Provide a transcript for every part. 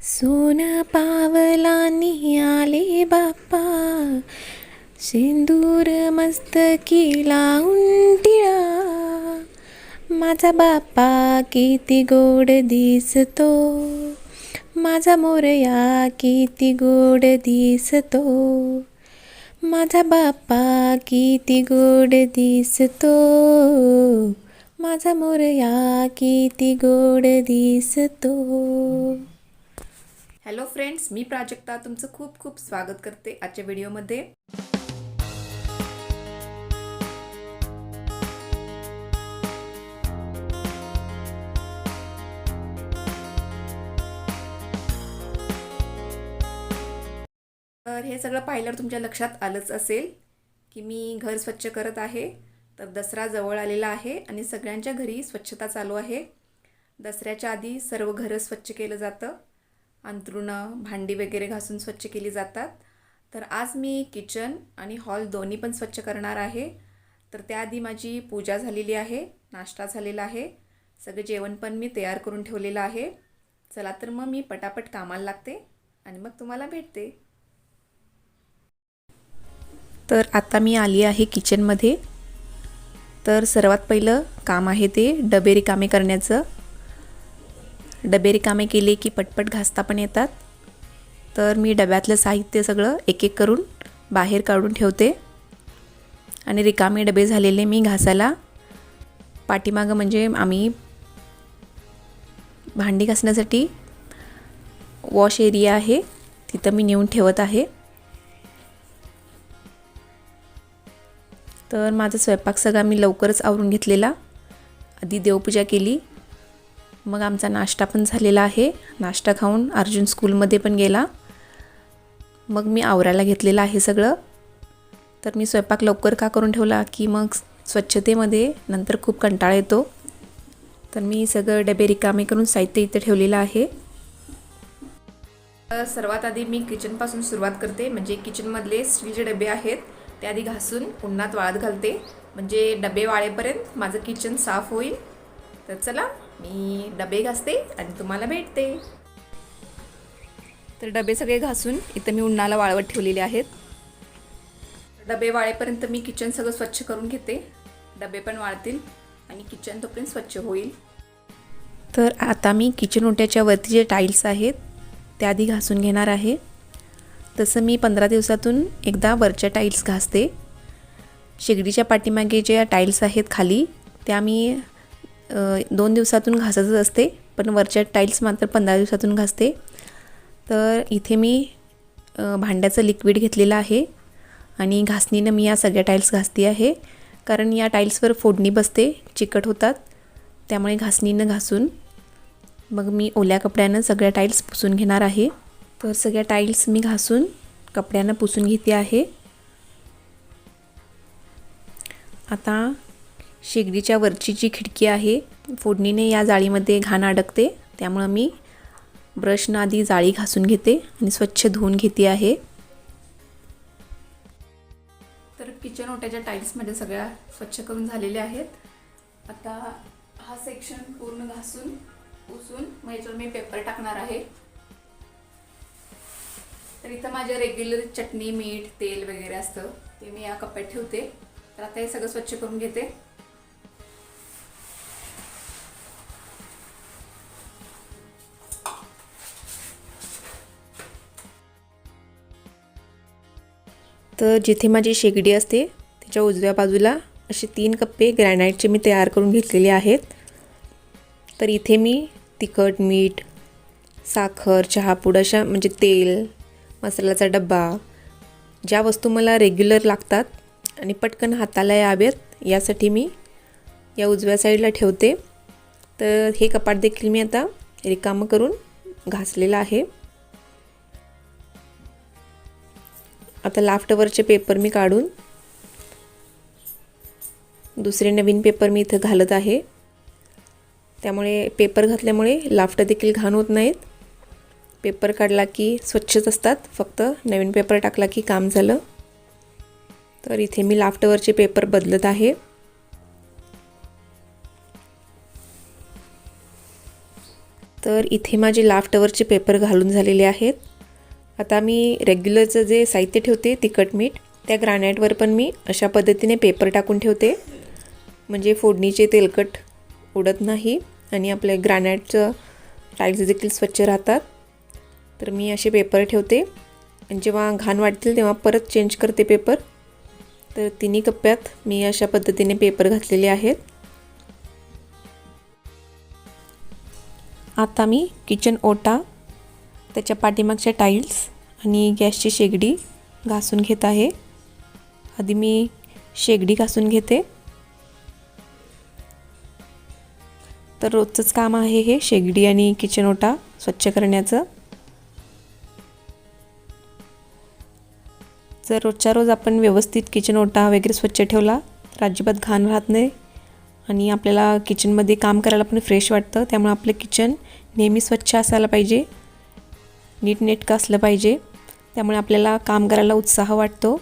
सोन पावलांनी आले बाप्पा, सिंदूर मस्तकी लावून टिळा. माझा बाप्पा किती गोड दिसतो, माझा मोरया किती गोड दिसतो. माझा बाप्पा किती गोड दिसतो, माझा मोरया किती गोड दिसतो. हॅलो फ्रेंड्स, मी प्राजक्ता तुमचं खूप खूप स्वागत करते आजच्या व्हिडिओमध्ये. तर हे सगळं पाहिल्यावर तुमच्या लक्षात आलंच असेल की मी घर स्वच्छ करत आहे. तर दसरा जवळ आलेला आहे आणि सगळ्यांच्या घरी स्वच्छता चालू आहे. दसऱ्याच्या आधी सर्व घरं स्वच्छ केलं जातं, अंथरुणं भांडी वगैरे घासून स्वच्छ केली जातात. तर आज मी किचन आणि हॉल दोन्ही पण स्वच्छ करणार आहे. तर त्याआधी माझी पूजा झालेली आहे, नाश्ता झालेला आहे, सगळं जेवण पण मी तयार करून ठेवलेलं आहे. चला तर मग मी पटापट कामाला लागते आणि मग तुम्हाला भेटते. तर आता मी आली आहे किचनमध्ये. तर सर्वात पहिलं काम आहे ते डबे रिकामे करण्याचं. डबे रिकामे केले की पटपट घासता पण येतात. तर मी डब्यातलं साहित्य सगळं एक एक करून बाहेर काढून ठेवते आणि रिकामे डबे झालेले मी घासायला पाठीमागं म्हणजे आम्ही भांडी घासण्यासाठी वॉश एरिया आहे तिथं मी नेऊन ठेवत आहे. तर माझा स्वयंपाक सगळा मी लवकरच आवरून घेतलेला. आधी देवपूजा केली, मग आमचा नाश्ता पण झालेला आहे. नाश्ता खाऊन अर्जुन स्कूलमध्ये पण गेला. मग मी आवरायला घेतलेलं आहे सगळं. तर मी स्वयंपाक लवकर का करून ठेवला की मग स्वच्छतेमध्ये नंतर खूप कंटाळा येतो. तर मी सगळं डबे रिकामे करून साहित्य इथं ठेवलेलं आहे. सर्वात आधी मी किचनपासून सुरुवात करते. म्हणजे किचनमधले स्टीलचे डबे आहेत ते आधी घासून उन्हात वाळत घालते, म्हणजे डबे वाळेपर्यंत माझं किचन साफ होईल. तर चला मी डबे घासते आणि तुम्हाला भेटते. तर डबे सगळे घासून इथं मी उन्हाला वाळवत ठेवलेले आहेत. डबे वाळेपर्यंत मी किचन सगळं स्वच्छ करून घेते. डबे पण वाळतील आणि किचन तोपर्यंत स्वच्छ होईल. तर आता मी किचन ओट्याच्या वरती जे टाईल्स आहेत त्या आधी घासून घेणार आहे. तसं मी 15 दिवसातून एकदा वरच्या टाईल्स घासते. शेगडीच्या पाठीमागे ज्या टाईल्स आहेत खाली त्या मी 2 दिवसातून घासतच असते, पण वरच्या टाईल्स मात्र 15 दिवसातून घासते. तर इथे मी भांड्याचं लिक्विड घेतलेलं आहे आणि घासणीनं मी या सगळ्या टाईल्स घासते आहे. कारण या टाईल्सवर फोडणी बसते, चिकट होतात, त्यामुळे घासणीनं घासून मग मी ओल्या कपड्यानं सगळ्या टाईल्स पुसून घेणार आहे. तर सगळ्या टाईल्स मी घासून कपड्यानं पुसून घेते आहे. आता शेगडीच्या वरची जी खिडकी आहे फोडणीने या जाळीमध्ये घाण अडकते, त्यामुळं मी ब्रशनं आधी जाळी घासून घेते आणि स्वच्छ धुवून घेते आहे. तर किचन ओट्याच्या टाईल्समध्ये सगळ्या स्वच्छ करून झालेले आहेत. आता हा सेक्शन पूर्ण घासून पुसून मग याच्यावर मी पेपर टाकणार आहे. तर इथं माझ्या रेग्युलर चटणी मीठ तेल वगैरे असतं ते मी या कप्प्यात ठेवते. तर आता हे सगळं स्वच्छ करून घेते. तर जिथे माझी शेगडी असते त्याच्या उजव्या बाजूला असे 3 कप्पे ग्रॅनाईटचे मी तयार करून घेतलेले आहेत. तर इथे मी तिखट मीठ साखर चहापूड अशा म्हणजे तेल मसाल्याचा डब्बा ज्या वस्तू मला रेग्युलर लागतात आणि पटकन हाताला याव्यात यासाठी मी या उजव्या साईडला ठेवते. तर हे कपाट देखील मी आता रिकामं करून घासलेलं आहे. आता लाफ्टवरचे पेपर मी काढून दुसरे नवीन पेपर मी इथं घालत आहे. त्यामुळे पेपर घातल्यामुळे लाफ्ट देखील घाण होत नाहीत. पेपर काढला की स्वच्छच असतात, फक्त नवीन पेपर टाकला की काम झालं. तर इथे मी लाफ्टवरचे पेपर बदलत आहे. तर इथे माझे लाफ्टवरचे पेपर घालून झालेले आहेत. आता मी रेग्युलरचं जे साहित्य ठेवते तिखट मीठ, त्या ग्रॅनाइटवर पण मी अशा पद्धतीने पेपर टाकून ठेवते, म्हणजे फोडणीचे तेलकट उडत नाही आणि आपले ग्रॅनाइटचं टाईल्स देखील स्वच्छ राहतात. तर मी असे पेपर ठेवते आणि जेव्हा घाण वाटतील तेव्हा परत चेंज करते पेपर. तर तिन्ही कप्प्यात मी अशा पद्धतीने पेपर घातलेले आहेत. आता मी किचन ओटा, त्याच्या पाठीमागच्या टाईल्स आणि गॅसची शेगडी घासून घेत आहे. आधी मी शेगडी घासून घेते. तर रोजचंच काम आहे हे शेगडी आणि किचन ओटा स्वच्छ करण्याचं. जर रोजच्या रोज आपण व्यवस्थित किचन ओटा वगैरे स्वच्छ ठेवला तर अजिबात घाण राहत नाही आणि आपल्याला किचनमध्ये काम करायला पण फ्रेश वाटतं. त्यामुळे आपलं किचन नेहमी स्वच्छ असायला पाहिजे, नीटनेटकं असलं पाहिजे. त्यामुळे आपल्याला काम करायला उत्साह वाटतो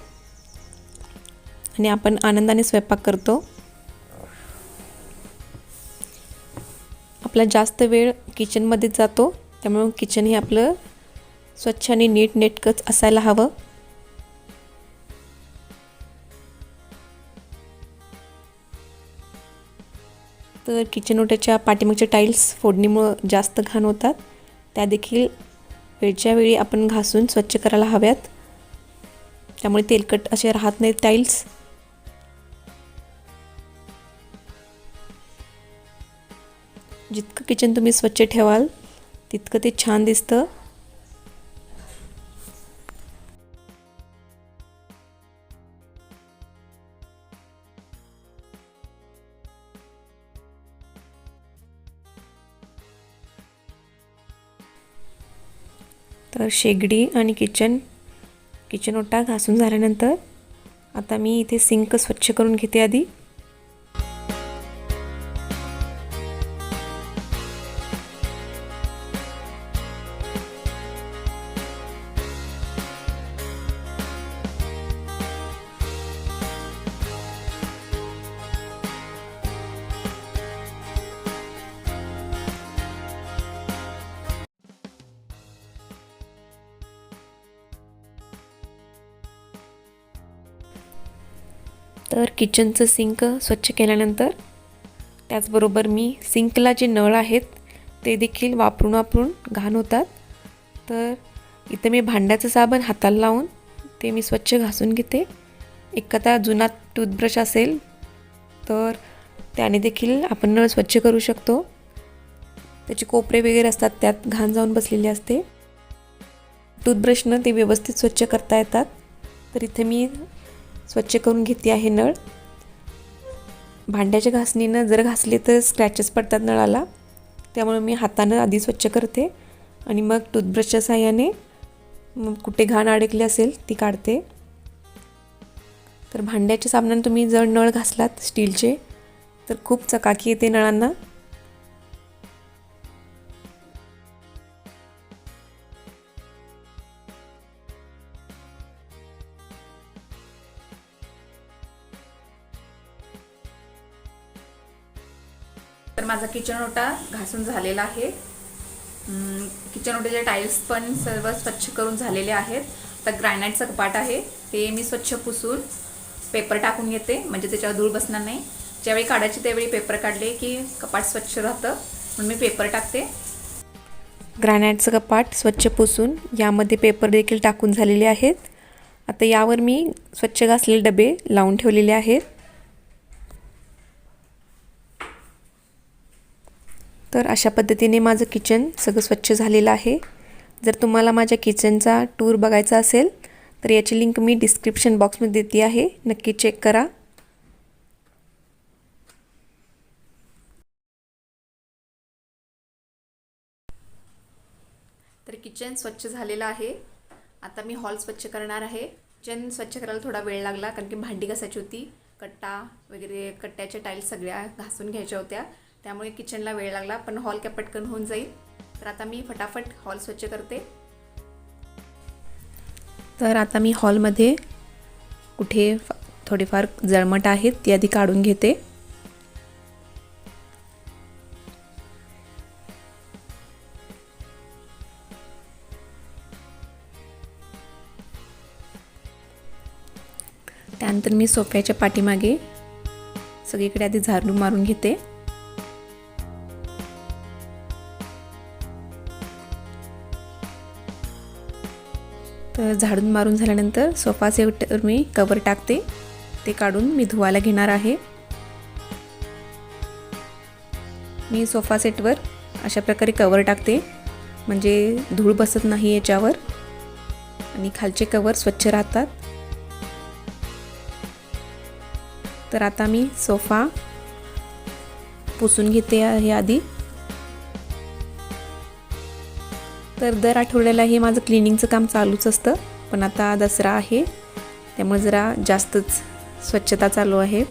आणि आपण आनंदाने स्वयंपाक करतो. आपला जास्त वेळ किचनमध्ये जातो, त्यामुळे किचन हे आपलं स्वच्छ आणि नीटनेटकंच असायला हवं. तर किचन ओट्याच्या पाठीमागच्या टाईल्स फोडणीमुळं जास्त घाण होतात, त्या देखील वेळच्या वेळी आपण घासून स्वच्छ करायला हव्यात. त्यामुळे तेलकट असे राहत नाहीत टाईल्स. जितकं किचन तुम्ही स्वच्छ ठेवाल तितकं ते छान दिसतं. तर शेगडी आणि किचन ओटा घासून झाल्यानंतर आता मी इथे सिंक स्वच्छ करून घेते आधी. तर किचनचं सिंक स्वच्छ केल्यानंतर त्याचबरोबर मी सिंकला जे नळ आहेत ते देखील वापरून घाण होतात. तर इथं मी भांड्याचं साबण हाताला लावून ते मी स्वच्छ घासून घेते. एखादा जुना टूथब्रश असेल तर त्याने देखील आपण नळ स्वच्छ करू शकतो. त्याचे कोपरे वगैरे असतात, त्यात घाण जाऊन बसलेली असते. टूथब्रशनं ते व्यवस्थित स्वच्छ करता येतात. तर इथे मी स्वच्छ करून घेते आहे नळ. भांड्याच्या घासणीनं जर घासले तर स्क्रॅचेस पडतात नळाला, त्यामुळे मी हातानं आधी स्वच्छ करते आणि मग टूथब्रशच्या साहाय्याने कुठे घाण अडकली असेल ती काढते. तर भांड्याच्या साबणाने तुम्ही जर नळ घासलात स्टीलचे तर खूप चकाकी येते नळांना. तर माझा किचन ओटा घासून झालेला आहे. किचन ओट्याचे टाईल्स पण सर्व स्वच्छ करून झालेले आहेत. तर ग्रॅनाइटचं कपाट आहे ते मी स्वच्छ पुसून पेपर टाकून घेते, म्हणजे त्याच्यावर धूळ बसणार नाही. ज्यावेळी काढायचे त्यावेळी पेपर काढले की कपाट स्वच्छ राहतं, म्हणून मी पेपर टाकते. ग्रॅनाइटचं कपाट स्वच्छ पुसून यामध्ये पेपर देखील टाकून झालेले आहेत. आता यावर मी स्वच्छ घासलेले डबे लावून ठेवलेले आहेत. तर अशा पद्धतीने माझं किचन सगळं स्वच्छ झालेलं आहे. जर तुम्हाला माझ्या किचनचा टूर बघायचा असेल तर याची लिंक मी डिस्क्रिप्शन बॉक्समध्ये देते आहे, नक्की चेक करा. तर किचन स्वच्छ झालेलं आहे. आता मी हॉल स्वच्छ करणार आहे. किचन स्वच्छ करायला थोडा वेळ लागला कारण की भांडी घासायची होती, कट्टा वगैरे कट्ट्याच्या टाईल्स सगळ्या घासून घ्यायच्या होत्या, त्यामुळे किचनला वेळ लागला. पण हॉल काय पटकन होऊन जाईल. तर आता मी फटाफट हॉल स्वच्छ करते. तर आता मी हॉलमध्ये कुठे थोडेफार जळमट आहेत ती आधी काढून घेते. त्यानंतर मी सोफ्याच्या पाठीमागे सगळीकडे आधी झाडू मारून घेते. तर झाडून मारून झाल्यानंतर सोफा सेटवर मी कवर टाकते. ते काढून मी धुवायला घेणार आहे. मी सोफा सेटवर अशा प्रकारे कवर टाकते, म्हणजे धूळ बसत नाही याच्यावर आणि खालचे कवर स्वच्छ राहतात. तर आता मी सोफा पुसून घेते आहे आधी. तर दर आठवड्याला हे माझं क्लिनिंगचं काम चालूच असतं, पण आता दसरा आहे त्यामुळे जरा जास्तच स्वच्छता चालू आहे.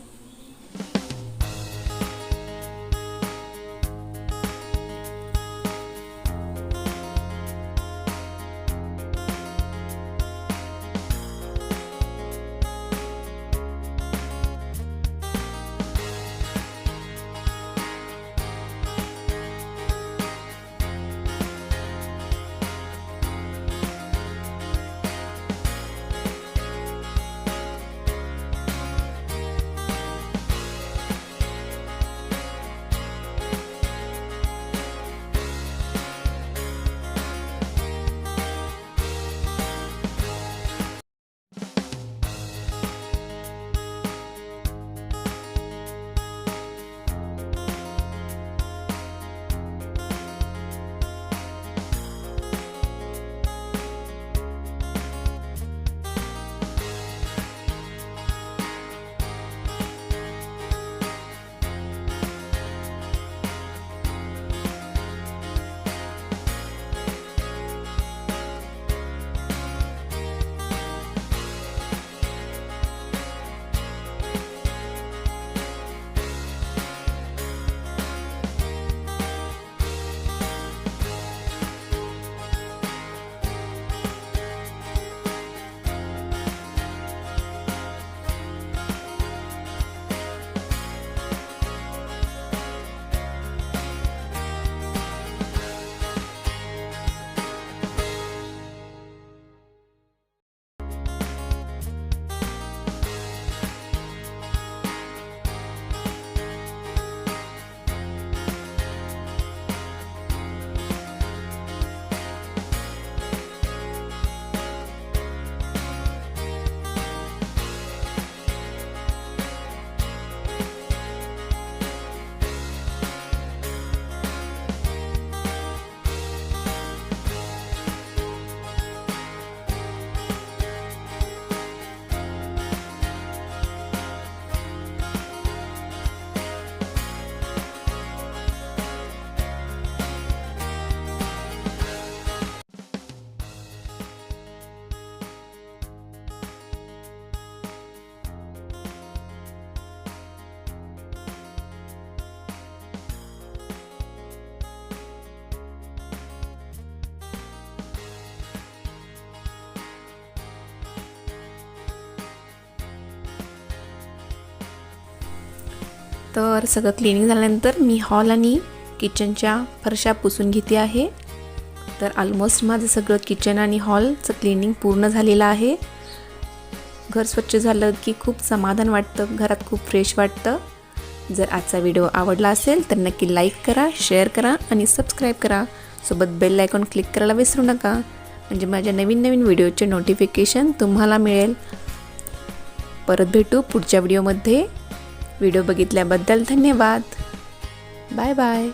तर सगळं क्लिनिंग झाल्यानंतर मी हॉल आणि किचनच्या फरशा पुसून घेते आहे. तर ऑलमोस्ट माझं सगळं किचन आणि हॉलचं क्लिनिंग पूर्ण झालेलं आहे. घर स्वच्छ झालं की खूप समाधान वाटतं, घरात खूप फ्रेश वाटतं. जर आजचा व्हिडिओ आवडला असेल तर नक्की लाईक करा, शेअर करा आणि सबस्क्राईब करा. सोबत बेल आयकॉन क्लिक करायला विसरू नका, म्हणजे माझ्या नवीन नवीन व्हिडिओचे नोटिफिकेशन तुम्हाला मिळेल. परत भेटू पुढच्या व्हिडिओमध्ये. व्हिडिओ बघितल्याबद्दल धन्यवाद. Bye bye.